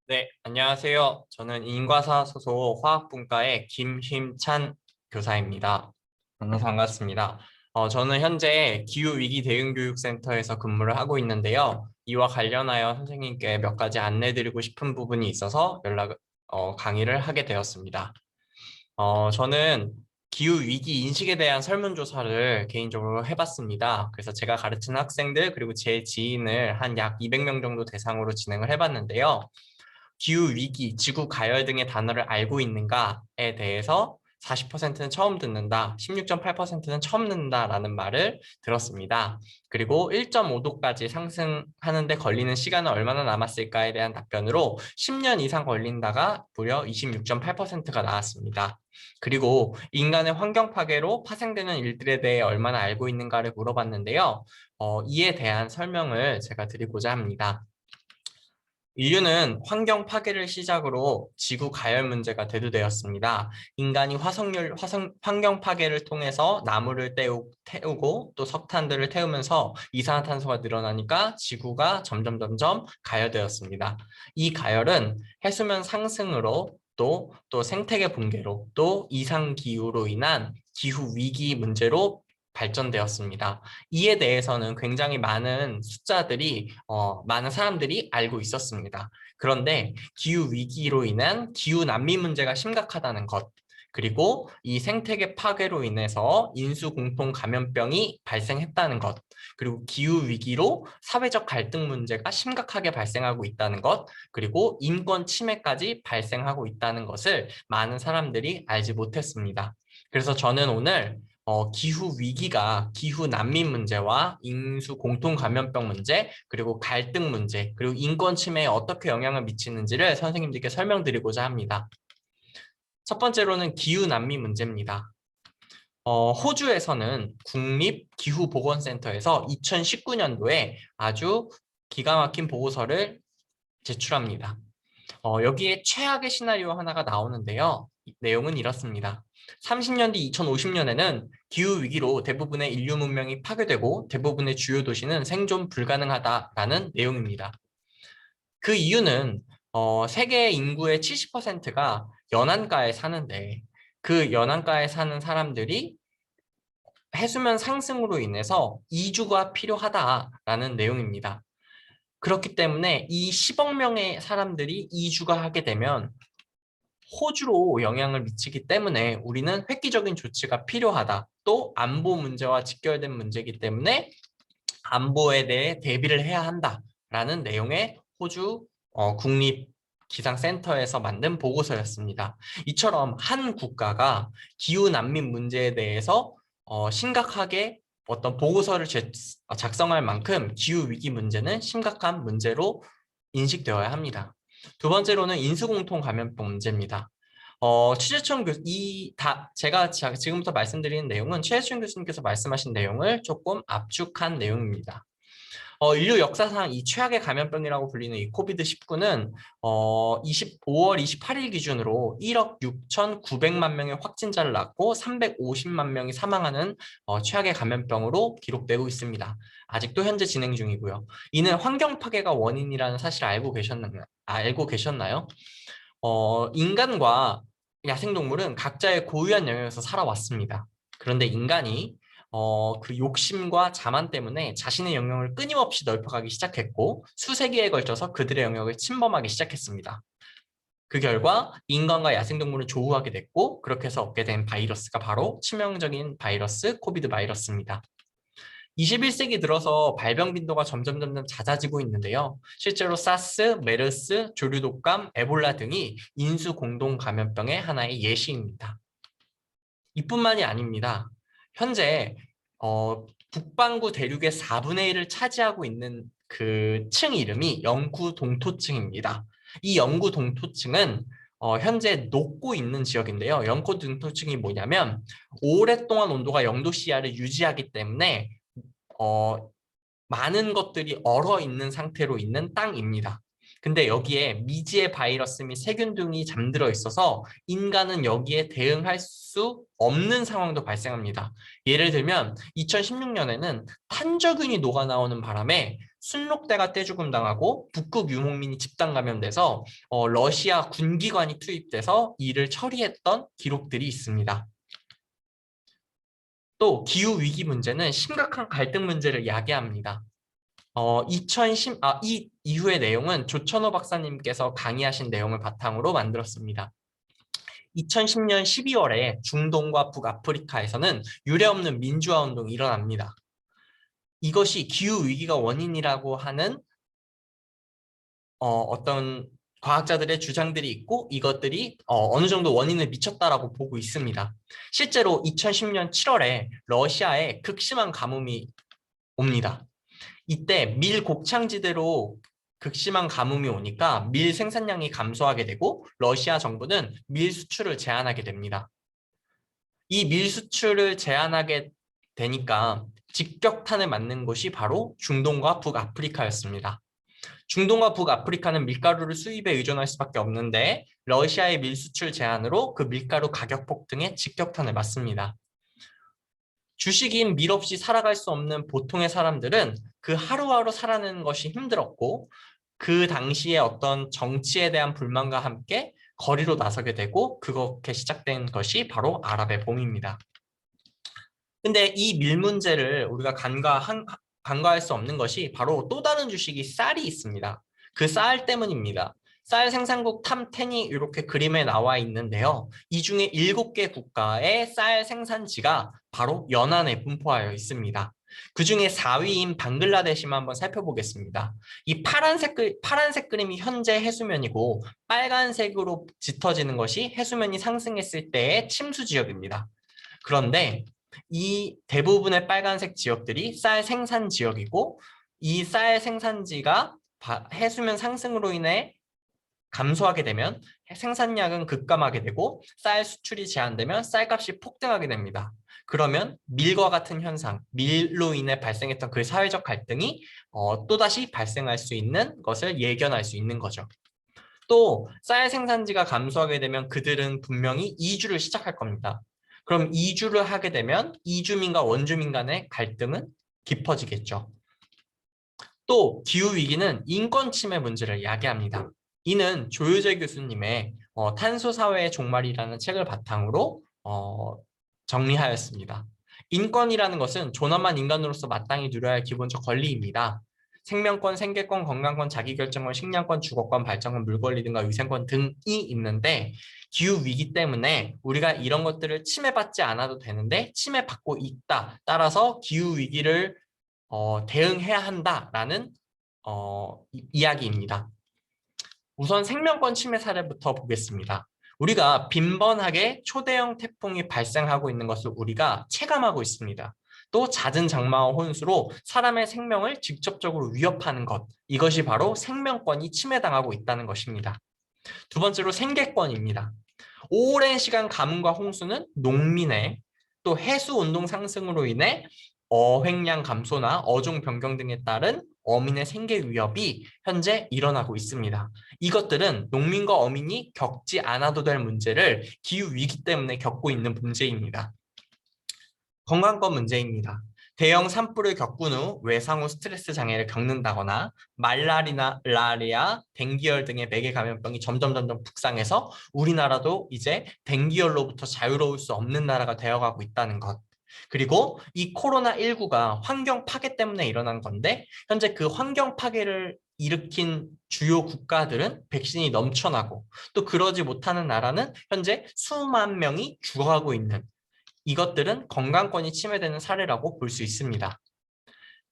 네, 안녕하세요. 저는 인과사 소속 화학분과의 김힘찬 교사입니다. 만나서 반갑습니다. 저는 현재 기후위기 대응교육센터에서 근무를 하고 있는데요. 이와 관련하여 선생님께 몇 가지 안내드리고 싶은 부분이 있어서 강의를 하게 되었습니다. 저는 기후위기 인식에 대한 설문조사를 개인적으로 해봤습니다. 그래서 제가 가르치는 학생들 그리고 제 지인을 한 약 200명 정도 대상으로 진행을 해봤는데요. 기후 위기, 지구 가열 등의 단어를 알고 있는가에 대해서 40%는 처음 듣는다, 16.8%는 처음 듣는다라는 말을 들었습니다. 그리고 1.5도까지 상승하는데 걸리는 시간은 얼마나 남았을까에 대한 답변으로 10년 이상 걸린다가 무려 26.8%가 나왔습니다. 그리고 인간의 환경 파괴로 파생되는 일들에 대해 얼마나 알고 있는가를 물어봤는데요. 이에 대한 설명을 제가 드리고자 합니다. 인류는 환경 파괴를 시작으로 지구 가열 문제가 대두되었습니다. 인간이 환경 파괴를 통해서 나무를 태우고 또 석탄들을 태우면서 이산화탄소가 늘어나니까 지구가 점점 가열되었습니다. 이 가열은 해수면 상승으로 또 생태계 붕괴로 또 이상기후로 인한 기후 위기 문제로 발전되었습니다. 이에 대해서는 굉장히 많은 사람들이 알고 있었습니다. 그런데 기후 위기로 인한 기후 난민 문제가 심각하다는 것, 그리고 이 생태계 파괴로 인해서 인수 공통 감염병이 발생했다는 것, 그리고 기후 위기로 사회적 갈등 문제가 심각하게 발생하고 있다는 것, 그리고 인권 침해까지 발생하고 있다는 것을 많은 사람들이 알지 못했습니다. 그래서 저는 오늘 기후 위기가 기후 난민 문제와 인수 공통 감염병 문제, 그리고 갈등 문제, 그리고 인권 침해에 어떻게 영향을 미치는지를 선생님들께 설명드리고자 합니다. 첫 번째로는 기후 난민 문제입니다. 호주에서는 국립기후보건센터에서 2019년도에 아주 기가 막힌 보고서를 제출합니다. 여기에 최악의 시나리오 하나가 나오는데요. 내용은 이렇습니다. 30년 뒤 2050년에는 기후위기로 대부분의 인류 문명이 파괴되고 대부분의 주요 도시는 생존 불가능하다라는 내용입니다. 그 이유는 세계 인구의 70%가 연안가에 사는데 그 연안가에 사는 사람들이 해수면 상승으로 인해서 이주가 필요하다라는 내용입니다. 그렇기 때문에 이 10억 명의 사람들이 이주가 하게 되면 호주로 영향을 미치기 때문에 우리는 획기적인 조치가 필요하다. 또 안보 문제와 직결된 문제이기 때문에 안보에 대해 대비를 해야 한다라는 내용의 호주 국립기상센터에서 만든 보고서였습니다. 이처럼 한 국가가 기후 난민 문제에 대해서 심각하게 어떤 보고서를 작성할 만큼 기후 위기 문제는 심각한 문제로 인식되어야 합니다. 두 번째로는 인수공통 감염병 문제입니다. 최재천 교수, 제가 지금부터 말씀드리는 내용은 최재천 교수님께서 말씀하신 내용을 조금 압축한 내용입니다. 인류 역사상 이 최악의 감염병이라고 불리는 이 코비드-19는 5월 28일 기준으로 1억 6,900만 명의 확진자를 낳고 350만 명이 사망하는 최악의 감염병으로 기록되고 있습니다. 아직도 현재 진행 중이고요. 이는 환경 파괴가 원인이라는 사실을 알고 계셨나요? 인간과 야생동물은 각자의 고유한 영역에서 살아왔습니다. 그런데 인간이 그 욕심과 자만 때문에 자신의 영역을 끊임없이 넓혀가기 시작했고 수세기에 걸쳐서 그들의 영역을 침범하기 시작했습니다. 그 결과 인간과 야생동물은 조우하게 됐고 그렇게 해서 얻게 된 바이러스가 바로 치명적인 바이러스 코비드 바이러스입니다. 21세기 들어서 발병 빈도가 점점 잦아지고 있는데요. 실제로 사스, 메르스, 조류독감, 에볼라 등이 인수 공동 감염병의 하나의 예시입니다. 이뿐만이 아닙니다. 현재 북반구 대륙의 4분의 1을 차지하고 있는 그 층 이름이 영구 동토층입니다. 이 영구 동토층은 현재 녹고 있는 지역인데요. 영구 동토층이 뭐냐면 오랫동안 온도가 0도 CR을 유지하기 때문에 많은 것들이 얼어 있는 상태로 있는 땅입니다. 근데 여기에 미지의 바이러스 및 세균 등이 잠들어 있어서 인간은 여기에 대응할 수 없는 상황도 발생합니다. 예를 들면 2016년에는 탄저균이 녹아나오는 바람에 순록대가 떼죽음당하고 북극 유목민이 집단 감염돼서 러시아 군기관이 투입돼서 이를 처리했던 기록들이 있습니다. 또 기후 위기 문제는 심각한 갈등 문제를 야기합니다. 이 이후의 내용은 조천호 박사님께서 강의하신 내용을 바탕으로 만들었습니다. 2010년 12월에 중동과 북아프리카에서는 유례없는 민주화 운동이 일어납니다. 이것이 기후 위기가 원인이라고 하는 어떤 과학자들의 주장들이 있고 이것들이 어느 정도 원인을 미쳤다라고 보고 있습니다. 실제로 2010년 7월에 러시아에 극심한 가뭄이 옵니다. 이때 밀 곡창지대로 극심한 가뭄이 오니까 밀 생산량이 감소하게 되고 러시아 정부는 밀 수출을 제한하게 됩니다. 이 밀 수출을 제한하게 되니까 직격탄을 맞는 곳이 바로 중동과 북아프리카였습니다. 중동과 북아프리카는 밀가루를 수입에 의존할 수밖에 없는데 러시아의 밀 수출 제한으로 그 밀가루 가격 폭등에 직격탄을 맞습니다. 주식인 밀 없이 살아갈 수 없는 보통의 사람들은 그 하루하루 살아내는 것이 힘들었고 그 당시에 어떤 정치에 대한 불만과 함께 거리로 나서게 되고 그렇게 시작된 것이 바로 아랍의 봄입니다. 근데 이 밀 문제를 우리가 간과할 수 없는 것이 바로 또 다른 주식이 쌀이 있습니다. 그 쌀 때문입니다. 쌀 생산국 탑10이 이렇게 그림에 나와 있는데요. 이 중에 7개 국가의 쌀 생산지가 바로 연안에 분포하여 있습니다. 그 중에 4위인 방글라데시만 한번 살펴보겠습니다. 이 파란색 그림이 현재 해수면이고 빨간색으로 짙어지는 것이 해수면이 상승했을 때의 침수 지역입니다. 그런데 이 대부분의 빨간색 지역들이 쌀 생산 지역이고 이 쌀 생산지가 해수면 상승으로 인해 감소하게 되면 생산량은 급감하게 되고 쌀 수출이 제한되면 쌀값이 폭등하게 됩니다. 그러면 밀과 같은 현상, 밀로 인해 발생했던 그 사회적 갈등이 또다시 발생할 수 있는 것을 예견할 수 있는 거죠. 또 쌀 생산지가 감소하게 되면 그들은 분명히 이주를 시작할 겁니다. 그럼 이주를 하게 되면 이주민과 원주민 간의 갈등은 깊어지겠죠. 또 기후위기는 인권 침해 문제를 야기합니다. 이는 조효재 교수님의 탄소사회의 종말이라는 책을 바탕으로 정리하였습니다. 인권이라는 것은 존엄한 인간으로서 마땅히 누려야 할 기본적 권리입니다. 생명권, 생계권, 건강권, 자기결정권, 식량권, 주거권, 발전권, 물권리 등과 위생권 등이 있는데 기후위기 때문에 우리가 이런 것들을 침해받지 않아도 되는데 침해받고 있다. 따라서 기후위기를 대응해야 한다라는 이야기입니다. 우선 생명권 침해 사례부터 보겠습니다. 우리가 빈번하게 초대형 태풍이 발생하고 있는 것을 우리가 체감하고 있습니다. 또 잦은 장마와 혼수로 사람의 생명을 직접적으로 위협하는 것, 이것이 바로 생명권이 침해당하고 있다는 것입니다. 두 번째로 생계권입니다. 오랜 시간 가뭄과 홍수는 농민의 또 해수 온도 상승으로 인해 어획량 감소나 어종 변경 등에 따른 어민의 생계 위협이 현재 일어나고 있습니다. 이것들은 농민과 어민이 겪지 않아도 될 문제를 기후 위기 때문에 겪고 있는 문제입니다. 건강권 문제입니다. 대형 산불을 겪은 후 외상 후 스트레스 장애를 겪는다거나 말라리아, 댕기열 등의 매개 감염병이 점점 북상해서 우리나라도 이제 댕기열로부터 자유로울 수 없는 나라가 되어가고 있다는 것. 그리고 이 코로나19가 환경 파괴 때문에 일어난 건데 현재 그 환경 파괴를 일으킨 주요 국가들은 백신이 넘쳐나고 또 그러지 못하는 나라는 현재 수만 명이 죽어가고 있는 이것들은 건강권이 침해되는 사례라고 볼 수 있습니다.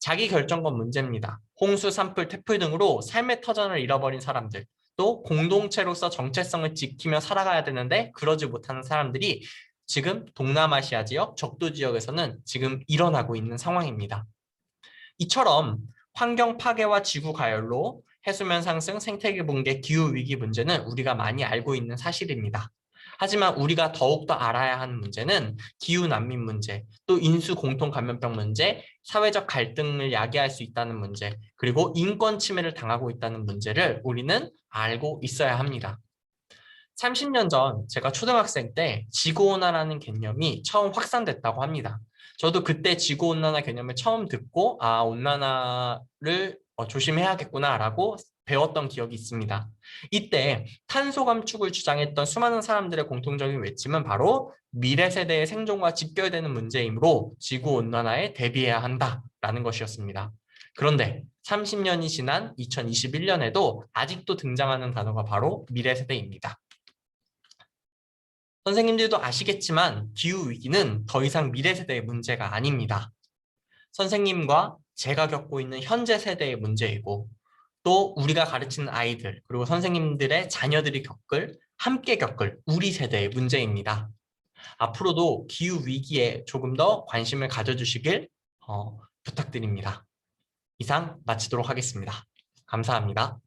자기결정권 문제입니다. 홍수, 산불, 태풍 등으로 삶의 터전을 잃어버린 사람들, 또 공동체로서 정체성을 지키며 살아가야 되는데 그러지 못하는 사람들이 지금 동남아시아 지역, 적도 지역에서는 지금 일어나고 있는 상황입니다. 이처럼 환경 파괴와 지구 가열로 해수면 상승, 생태계 붕괴, 기후위기 문제는 우리가 많이 알고 있는 사실입니다. 하지만 우리가 더욱더 알아야 하는 문제는 기후 난민 문제, 또 인수 공통 감염병 문제, 사회적 갈등을 야기할 수 있다는 문제, 그리고 인권 침해를 당하고 있다는 문제를 우리는 알고 있어야 합니다. 30년 전 제가 초등학생 때 지구온난화라는 개념이 처음 확산됐다고 합니다. 저도 그때 지구온난화 개념을 처음 듣고 온난화를 조심해야겠구나라고 배웠던 기억이 있습니다. 이때 탄소 감축을 주장했던 수많은 사람들의 공통적인 외침은 바로 미래 세대의 생존과 직결되는 문제이므로 지구온난화에 대비해야 한다라는 것이었습니다. 그런데 30년이 지난 2021년에도 아직도 등장하는 단어가 바로 미래 세대입니다. 선생님들도 아시겠지만 기후위기는 더 이상 미래 세대의 문제가 아닙니다. 선생님과 제가 겪고 있는 현재 세대의 문제이고 또 우리가 가르치는 아이들 그리고 선생님들의 자녀들이 함께 겪을 우리 세대의 문제입니다. 앞으로도 기후위기에 조금 더 관심을 가져주시길 부탁드립니다. 이상 마치도록 하겠습니다. 감사합니다.